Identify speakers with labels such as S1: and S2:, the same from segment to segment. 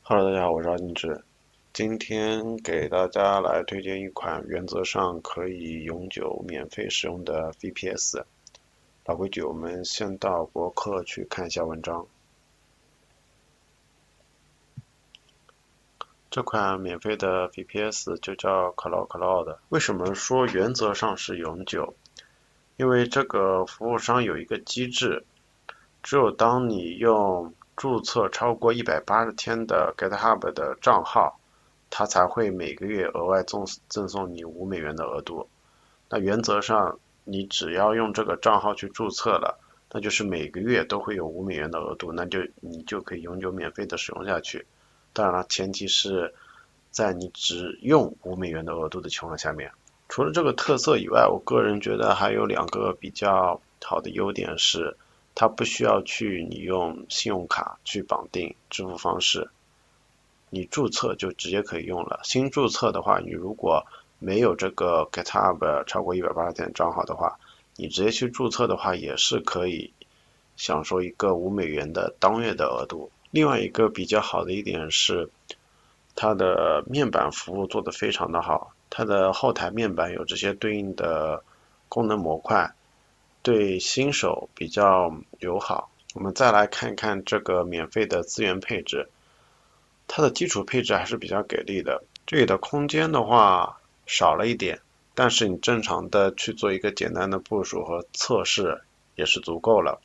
S1: Hello，大家好，我是阿金志。今天给大家来推荐一款原则上可以永久免费使用的 VPS。老规矩，我们先到博客去看一下文章。这款免费的 VPS 就叫 Cloud。为什么说原则上是永久？因为这个服务商有一个机制，只有当你用注册超过180天的 GitHub 的账号，它才会每个月额外赠送你$5的额度。那原则上，你只要用这个账号去注册了，那就是每个月都会有$5的额度，你就可以永久免费的使用下去。当然了，前提是在你只用$5的额度的情况下面。除了这个特色以外，我个人觉得还有两个比较好的优点是，它不需要你用信用卡去绑定支付方式，你注册就直接可以用了。新注册的话，你如果没有这个 GitHub 超过180天账号的话，你直接去注册的话，也是可以享受一个$5的当月的额度。另外一个比较好的一点是，它的面板服务做得非常的好，它的后台面板有这些对应的功能模块，对新手比较友好。我们再来看看这个免费的资源配置，它的基础配置还是比较给力的。这里的空间的话少了一点，但是你正常的去做一个简单的部署和测试也是足够了。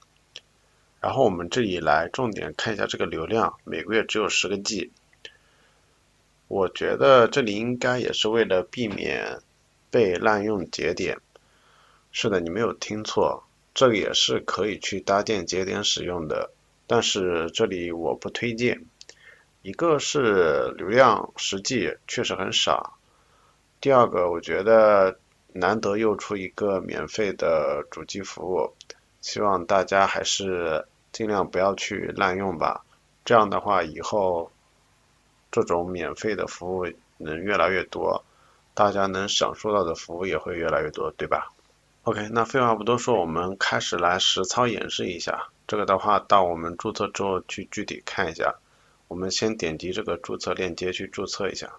S1: 然后我们这里来重点看一下这个流量，每个月只有10个 G。我觉得这里应该也是为了避免被滥用节点。是的，你没有听错，这个也是可以去搭建节点使用的，但是这里我不推荐。一个是流量实际确实很少，第二个我觉得难得又出一个免费的主机服务，希望大家还是尽量不要去滥用吧。这样的话，以后这种免费的服务能越来越多，大家能享受到的服务也会越来越多，对吧？OK，那废话不多说，我们开始来实操演示一下。这个的话，到我们注册之后去具体看一下。我们先点击这个注册链接去注册一下。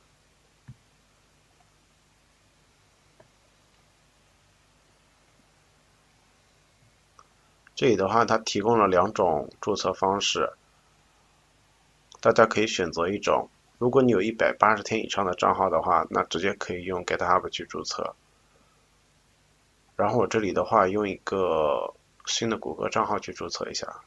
S1: 这里的话，它提供了两种注册方式，大家可以选择一种。如果你有180天以上的账号的话，那直接可以用 GitHub 去注册。然后我这里的话，用一个新的谷歌账号去注册一下。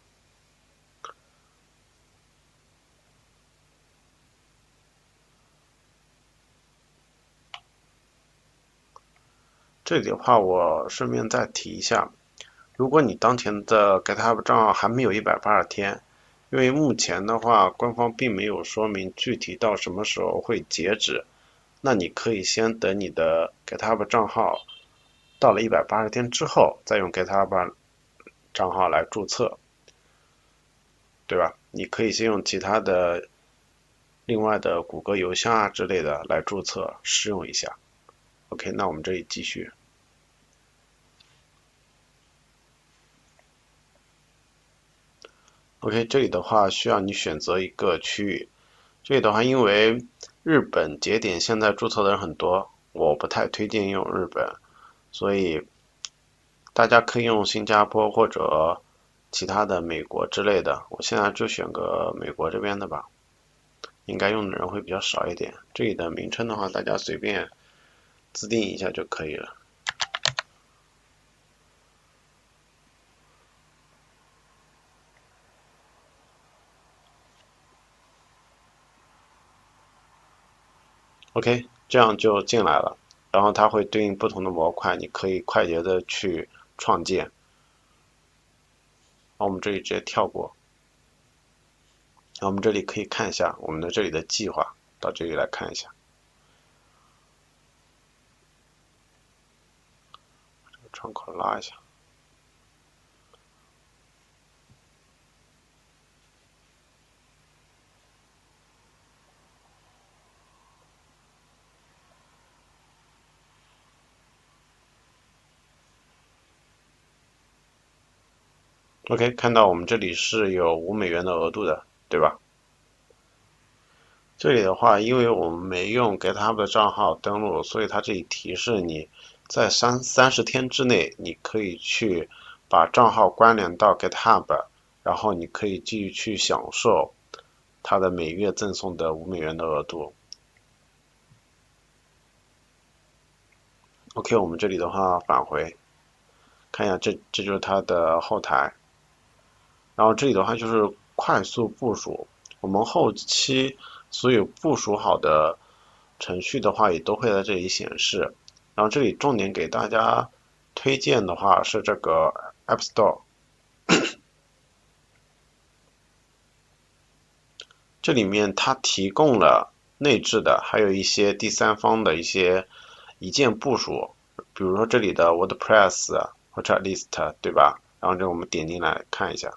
S1: 这里的话，我顺便再提一下，如果你当前的 GitHub 账号还没有180天，因为目前的话，官方并没有说明具体到什么时候会截止，那你可以先等你的 GitHub 账号到了180天之后，再用 GitHub 账号来注册，对吧？你可以先用其他的另外的谷歌邮箱啊之类的来注册试用一下。OK，那我们这里继续。OK，这里的话需要你选择一个区域。这里的话，因为日本节点现在注册的人很多，我不太推荐用日本，所以大家可以用新加坡或者其他的美国之类的。我现在就选个美国这边的吧，应该用的人会比较少一点。这里的名称的话，大家随便自定一下就可以了。OK，这样就进来了，然后它会对应不同的模块，你可以快捷的去创建。我们这里直接跳过。我们这里可以看一下我们的这里的计划，到这里来看一下。这个窗口拉一下。OK，看到我们这里是有$5的额度的，对吧？这里的话，因为我们没用 GitHub 的账号登录，所以它这里提示你在30天之内，你可以去把账号关联到 GitHub，然后你可以继续去享受它的每月赠送的$5的额度。OK， 我们这里的话返回看一下，这就是它的后台。然后这里的话就是快速部署，我们后期所有部署好的程序的话也都会在这里显示。然后这里重点给大家推荐的话是这个 App Store， 这里面它提供了内置的，还有一些第三方的一些一键部署，比如说这里的 WordPress 或者 List， 对吧？然后这我们点进来看一下。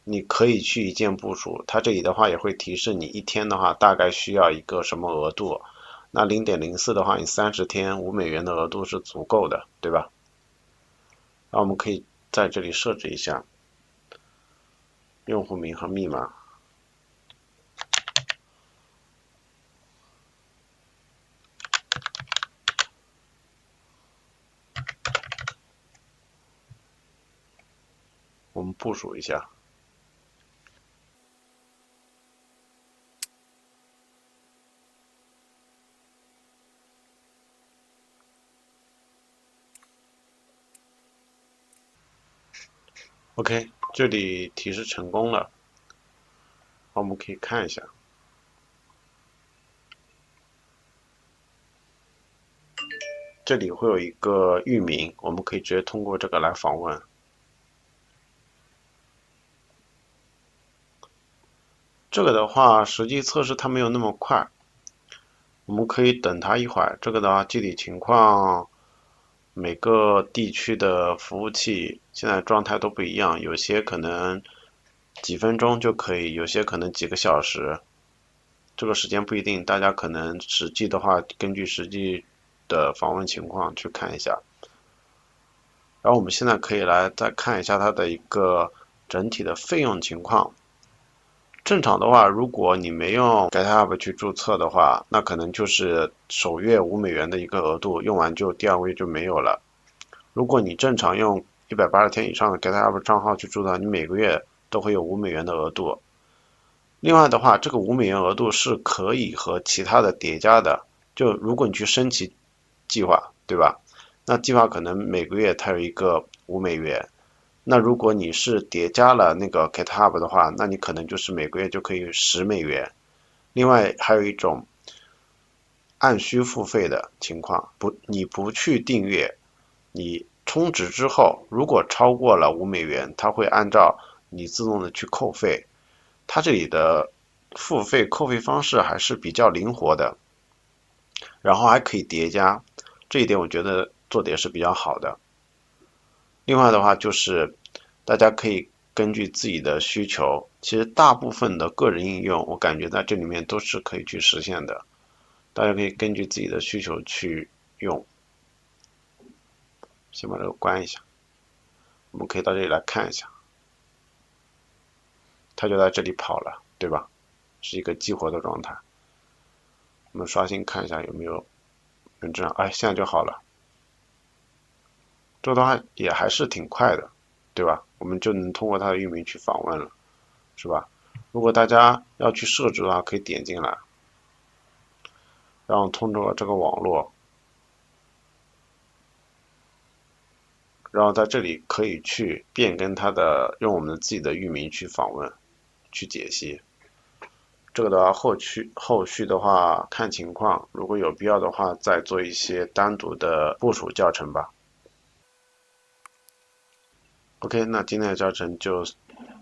S1: 你可以去一键部署，它这里的话也会提示你一天的话大概需要一个什么额度。那0.04的话，你30天$5的额度是足够的，对吧？然后我们可以在这里设置一下用户名和密码。我们部署一下。OK， 这里提示成功了，我们可以看一下。这里会有一个域名，我们可以直接通过这个来访问。这个的话，实际测试它没有那么快，我们可以等它一会儿。这个的话，具体情况每个地区的服务器现在状态都不一样，有些可能几分钟就可以，有些可能几个小时，这个时间不一定，大家可能实际的话，根据实际的访问情况去看一下。然后我们现在可以来再看一下它的一个整体的费用情况。正常的话，如果你没用 GitHub 去注册的话，那可能就是首月$5的一个额度，用完就第二个月就没有了。如果你正常用180天以上的 GitHub 账号去注册，你每个月都会有$5的额度。另外的话，这个$5额度是可以和其他的叠加的，就如果你去升级计划，对吧？那计划可能每个月它有一个$5。那如果你是叠加了那个 GitHub 的话，那你可能就是每个月就可以$10。另外还有一种按需付费的情况，你不去订阅，你充值之后，如果超过了$5，它会按照你自动的去扣费。它这里的付费扣费方式还是比较灵活的，然后还可以叠加，这一点我觉得做的也是比较好的。另外的话就是大家可以根据自己的需求，其实大部分的个人应用我感觉在这里面都是可以去实现的，大家可以根据自己的需求去用。先把这个关一下，我们可以到这里来看一下，它就在这里跑了，对吧？是一个激活的状态。我们刷新看一下有没有认证，哎，现在就好了。这个的话也还是挺快的，对吧？我们就能通过它的域名去访问了，是吧？如果大家要去设置的话，可以点进来，然后通过这个网络，然后在这里可以去变更它的，用我们自己的域名去访问，去解析。这个的话，后续的话看情况，如果有必要的话，再做一些单独的部署教程吧。OK，那今天的教程就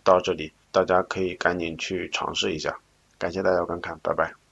S1: 到这里，大家可以赶紧去尝试一下。感谢大家观看，拜拜。